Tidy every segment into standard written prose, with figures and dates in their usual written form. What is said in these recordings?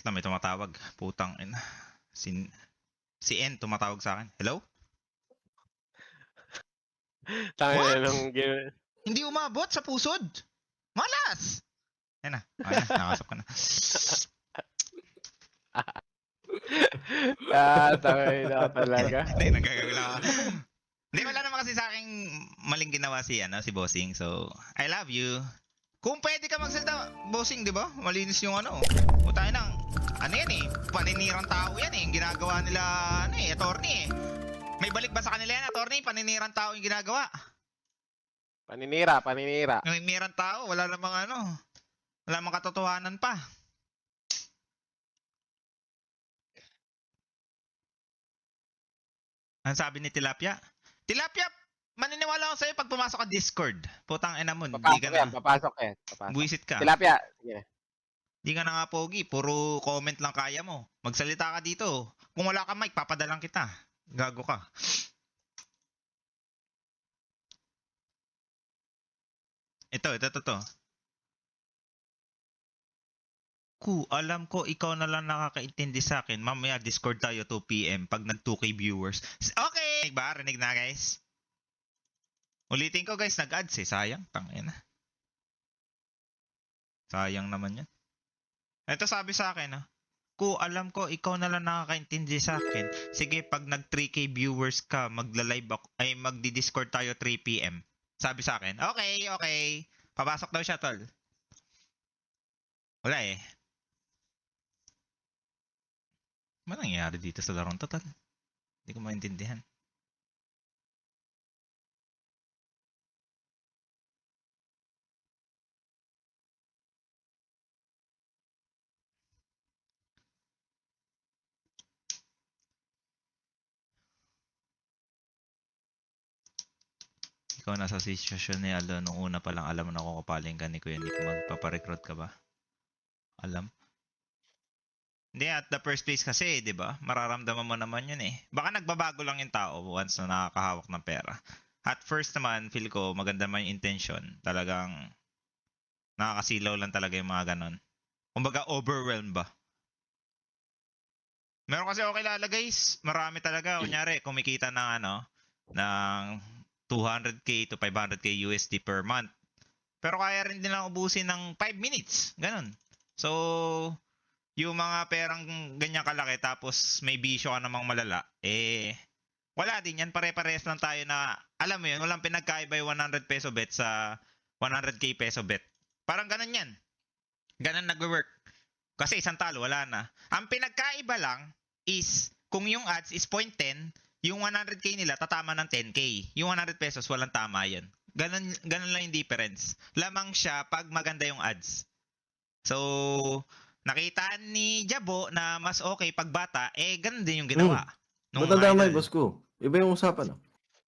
Wait lang, may tumatawag. Putang ina. Si N tumatawag sa akin. Hello? Tangina What? nung game. Hindi umabot sa pusod. Malas! Yan na. Okay na. Nakasap ka na. Tangina talaga. Hindi, nagagawin lang ako. Hindi, wala naman kasi sa akin maling ginawa si Bossing. So, I love you. Kung pwede ka magsalita, Bossing, di ba? Malinis yung ano. Tayo nang, ano yan eh, paninirang tao yan eh. Yung ginagawa nila, ano eh, attorney eh. May balik ba sa kanila yan, attorney? Paninirang tao yung ginagawa. Paninira. Paninirang tao, wala namang ano. Wala namang katotohanan pa. Ano sabi ni Tilapia? Tilapia, maniniwala ako sa'yo pag pumasok ka Discord. Putang ina mo, hindi ka na. Papasok. Buisit ka. Tilapia. Sige. Hindi ka na nga pogi, puro comment lang kaya mo. Magsalita ka dito. Kung wala ka mic, papadalang kita. Gago ka. Ito. Alam ko ikaw na lang nakakaintindi sa akin. Mamaya Discord tayo 2 PM pag nag 2K viewers. Okay! Rinig na guys? Ulitin ko guys, nag-ads eh. Sayang, tangina. Sayang naman yan. Ito sabi sa akin alam ko ikaw na lang nakakaintindi sa akin. Sige, pag nag 3K viewers ka, magla-live ako, ay magdi-Discord tayo 3 PM. Sabi sa akin, okay. Papasok daw siya, tol. Wala eh. Ano nangyayari dito sa larong total? Hindi ko maintindihan. Ikaw nasa sitwasyon ni Alo nung una pa lang alam mo na kung kapaling ka ni Kuya Nick, magpaparecruit ka ba? Alam? Hindi, at the first place kasi, di ba? Mararamdaman mo naman yun eh. Baka nagbabago lang yung tao once na nakakahawak ng pera. At first naman, feel ko maganda man yung intention. Talagang nakakasilaw lang talaga yung mga ganon. Kumbaga, overwhelmed ba? Meron kasi ako kilala guys, marami talaga. Kunyari, kumikita ng ng 200k to 500k USD per month. Pero kaya rin nilang ubusin ng 5 minutes. Ganon. So, yung mga perang ganyan kalaki tapos may bisyo ka namang malala, wala din yan. Pare-parehas lang tayo na, alam mo yun, walang pinagkaiba yung 100 peso bet sa 100k peso bet. Parang ganun yan. Ganun nag-work. Kasi isang talo, wala na. Ang pinagkaiba lang is, kung yung ads is 0.10, yung 100k nila tatama ng 10k. Yung 100 pesos, walang tama yan. Ganun lang yung difference. Lamang siya pag maganda yung ads. So, nakita ni Jabo na mas okay pag bata, ganun din yung ginawa. Matanda boss ko. Iba yung usapan.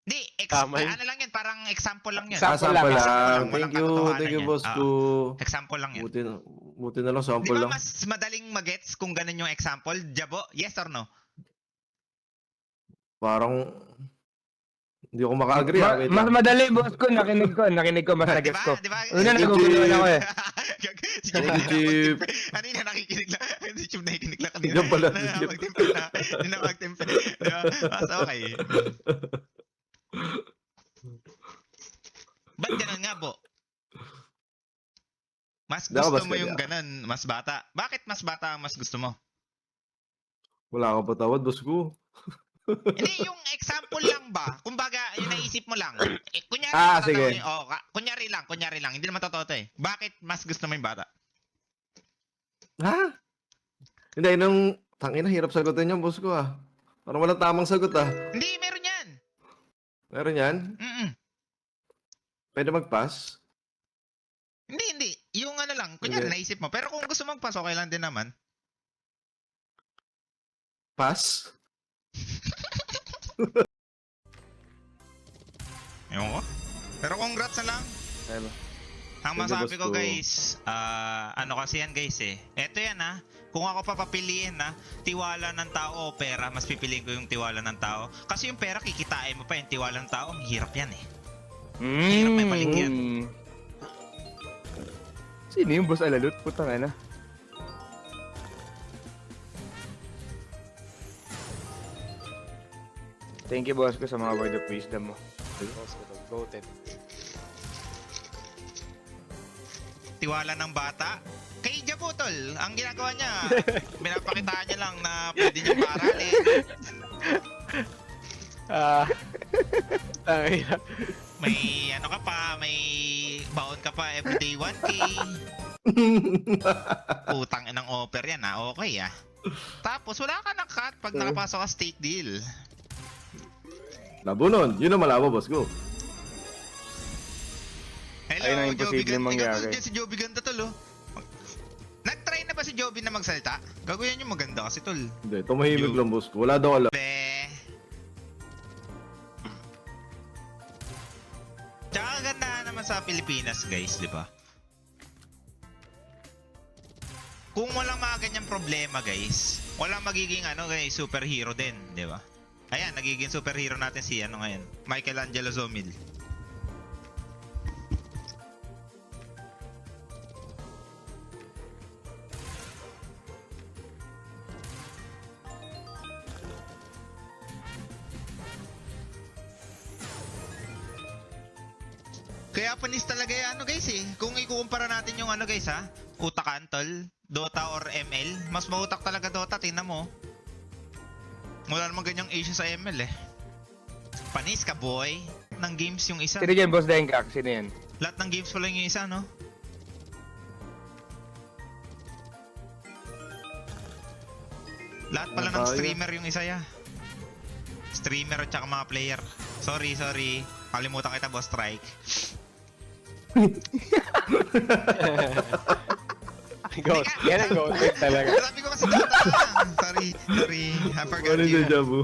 Hindi, ano lang yan, parang example lang yun. Example Sample lang. lang. Walang Thank you, katotohanan boss yan. ko. Example lang yan. Buti na lang, Di sample ba lang. mas madaling magets kung ganun yung example? Jabo, yes or no? Parang, hindi ako maka-agree. Wait Mas lang. madali, boss ko. Nakinig ko, mas nagets ko. Diba? Una, naguguluhan ako eh. Si Thank you, Chip Chip. kanina nakikinig lang. Si Chip nakikinig lang kanina. Yan pala si Chip. Hindi na magtimpe. Diba? Mas okay. Ba't ganun nga, Bo? Mas Di ako gusto mas mo yung kaya. ganun, mas bata. Bakit mas bata ang mas gusto mo? Wala ka patawad, boss ko. Hindi, yung example lang ba? Kumbaga, yung naisip mo lang. Kunyari, Sige. kunyari lang. Hindi naman totoo to eh. Bakit mas gusto mo yung bata? Ha? Hindi, nung tangina, hirap sagutin yung boss ko Parang walang tamang sagot Hindi, meron yan. Meron yan? Pwede mag-pass? Hindi. Yung lang, kunyari naisip mo. Pero kung gusto mo magpas, okay lang din naman. Pass? Ewan ko. Pero congrats na lang. Ano? Ang Sige, masabi boss ko ko. guys, ano kasi yan guys eh. Eto yan kung ako papapiliin tiwala ng tao o pera, mas pipiliin ko yung tiwala ng tao. Kasi yung pera kikitain mo pa, yung tiwala ng tao, hirap yan eh. Hirap may balik yan. Sino yung boss Alalot? Putang ina. Thank you, boss ko, sa mga word of wisdom mo. Boss ko to, goated. Tiwala ng bata. Kay Jabutol, ang ginagawa niya, pinapakitaan niya lang na pwede niya paaralin. Tangina. May ano ka pa, may baon ka pa everyday 1K. Utang ng offer yan okay Tapos wala ka ng cut pag nakapasok ka stake deal. Labo nun. Yun ang malabo, boss ko. Hello, Ayun ang Joby imposibleng Ganda. mangyari. Gagawin dyan si Joby Ganda tol Nag-try na ba si Joby na magsalita? Gagawin yung maganda kasi tol. Hindi, tumahimik Yo. lang, boss ko. Wala daw alam. Be. Tsaka ganda naman sa Pilipinas guys, di ba? Kung walang mga ganyang problema guys, walang magiging guys, superhero din, di ba? Ayan, nagiging superhero natin si ngayon, Michelangelo Zomil. Kaya panis talaga yung guys Kung ikukumpara natin yung guys Utakan tol, Dota or ML, mas mautak talaga Dota, tingnan mo. Wala namang ganyang issue sa ML Panis ka boy. Ng games yung isa. Sino dyan, boss Dengkak? Sino yan? Lahat ng games wala yung isa, no? Lahat pala ng Tayo. streamer yung isa Streamer at saka mga player. Sorry. Kalimutan kita, boss Strike. Ghost. Yan ang goated talaga. Sabi ko kasi Dota. Sorry. I forgot Ano you. yung Jabu?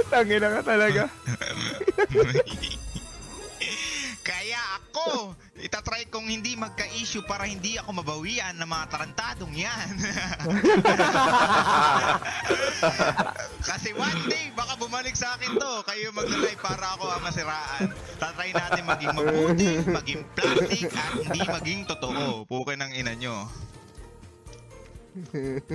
Tangina ka talaga. Kaya ako, itatry kong hindi magka-issue para hindi ako mabawian ng mga tarantadong yan. Kasi one day, baka bumalik sa akin to. Kayo mag-live para ako ang masiraan. Tatry natin maging mabuti, maging plastic, at hindi maging totoo. Pukin ng ina nyo.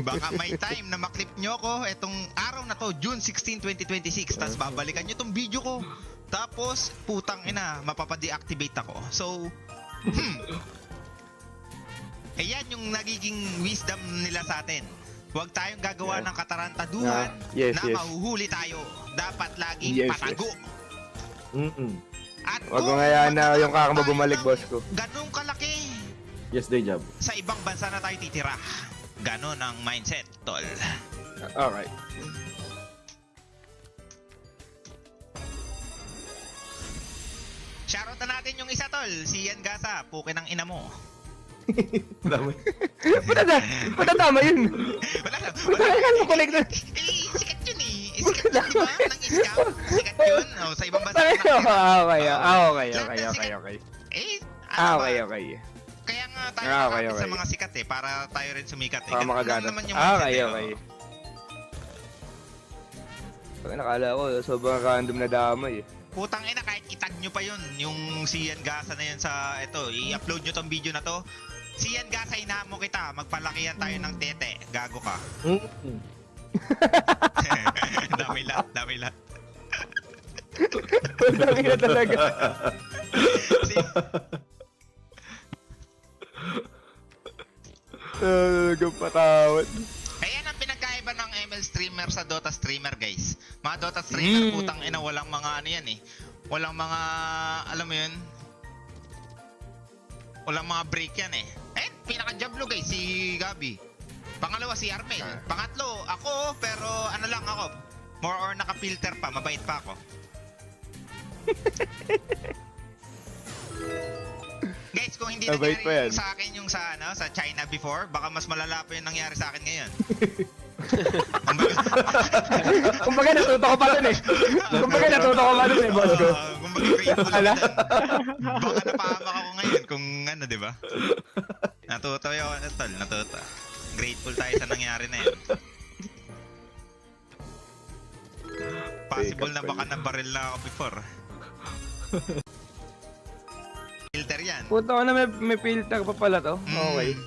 Baka may time na maklip nyo ko etong araw na to, June 16, 2026. Tapos babalikan nyo tong video ko. Tapos, putang ina, mapapa-deactivate ako. So, ayan yung nagiging wisdom nila sa atin. Huwag tayong gagawa ng katarantaduhan Yes, na yes. mahuhuli tayo. Dapat laging Yes, patago. At Wag mo ngayaan na yung kakamba bumalik, boss ko. ganun kalaki, Yes, day job. sa ibang bansa na tayo titira. Ganon ang mindset, tol. Alright. Shoutout na natin yung isa, tol. Si Ian Gasa, pukin ng ina mo. Dami. Pata tama yun. Wala lang. Ano connect na? Sikat yun Sikat yun, di ba? Nang scam. Sikat yun. Sa ibang bansa. Okay. Kaya nga tayo Okay. sa mga sikat para tayo rin sumikat Para Ganun makagana. naman yung mindset, Okay. Pag nakala ko, sobrang random na damay Putang ina, kahit itag nyo pa yun, yung si Ian Gasa na yun sa, i-upload nyo tong video na to. Si Ian Gasa, inamo kita, magpalakihan tayo ng tete. Gago ka. Dami lahat. Tangina talaga. Patawad. Ayan ang pinagkaiba ng ML streamer sa Dota streamer, guys. Mga Dota streamer, putang ina, walang mga yan Walang mga, alam mo yun? Walang mga break yan pinaka-jablo guys, si Gabi. Pangalawa, si Armel. Pangatlo, ako, pero ano lang ako. More or naka-filter pa, mabait pa ako. Guys, kung hindi Mabait pa nangyari yan. sa akin yung sa China before, baka mas malala pa yung nangyari sa akin ngayon. Kumbaga natuto ko pa dun boss ko. Kumbaga grateful Ala. ako dun. Baka napahamak ako ngayon kung di ba? Natuto yun, tol, natuto. Grateful tayo sa nangyari na yun. Possible na baka nabaril na ako before. Filter yan. Puta ko na may filter pa pala to. Okay.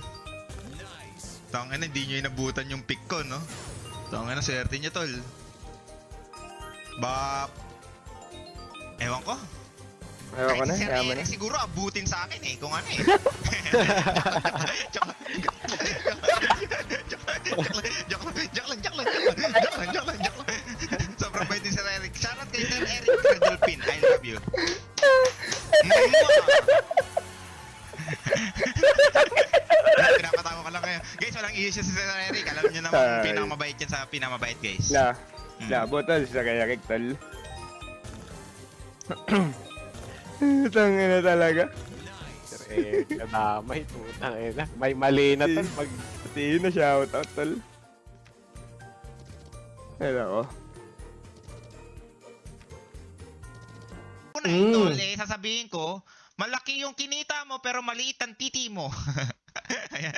Tangina, hindi nyo inabutan yung pick ko, no? Tangina, swerte nyo, tol. Ewan ko. Ayaw ko na, Kahit si Sir yaman na. Eric siguro abutin sa akin eh, kung ano eh. Joke lang. Sobrang bait ni Sir Eric. Shoutout kay Sir Eric Redolphin. I love you. Pinapatawa ko lang kayo. Guys, walang issue si Sir Eric. Alam niyo naman Ay. pinamabait yan sa pinamabait, guys. Botol sa kaya Rectal. Tangina talaga. Sir Eric, nadamay. Putang ina. May mali na tol. Pati na shoutout tol. Hello ko. Una idol, sasabihin ko, malaki yung kinita mo pero maliit ang titi mo. Ayan,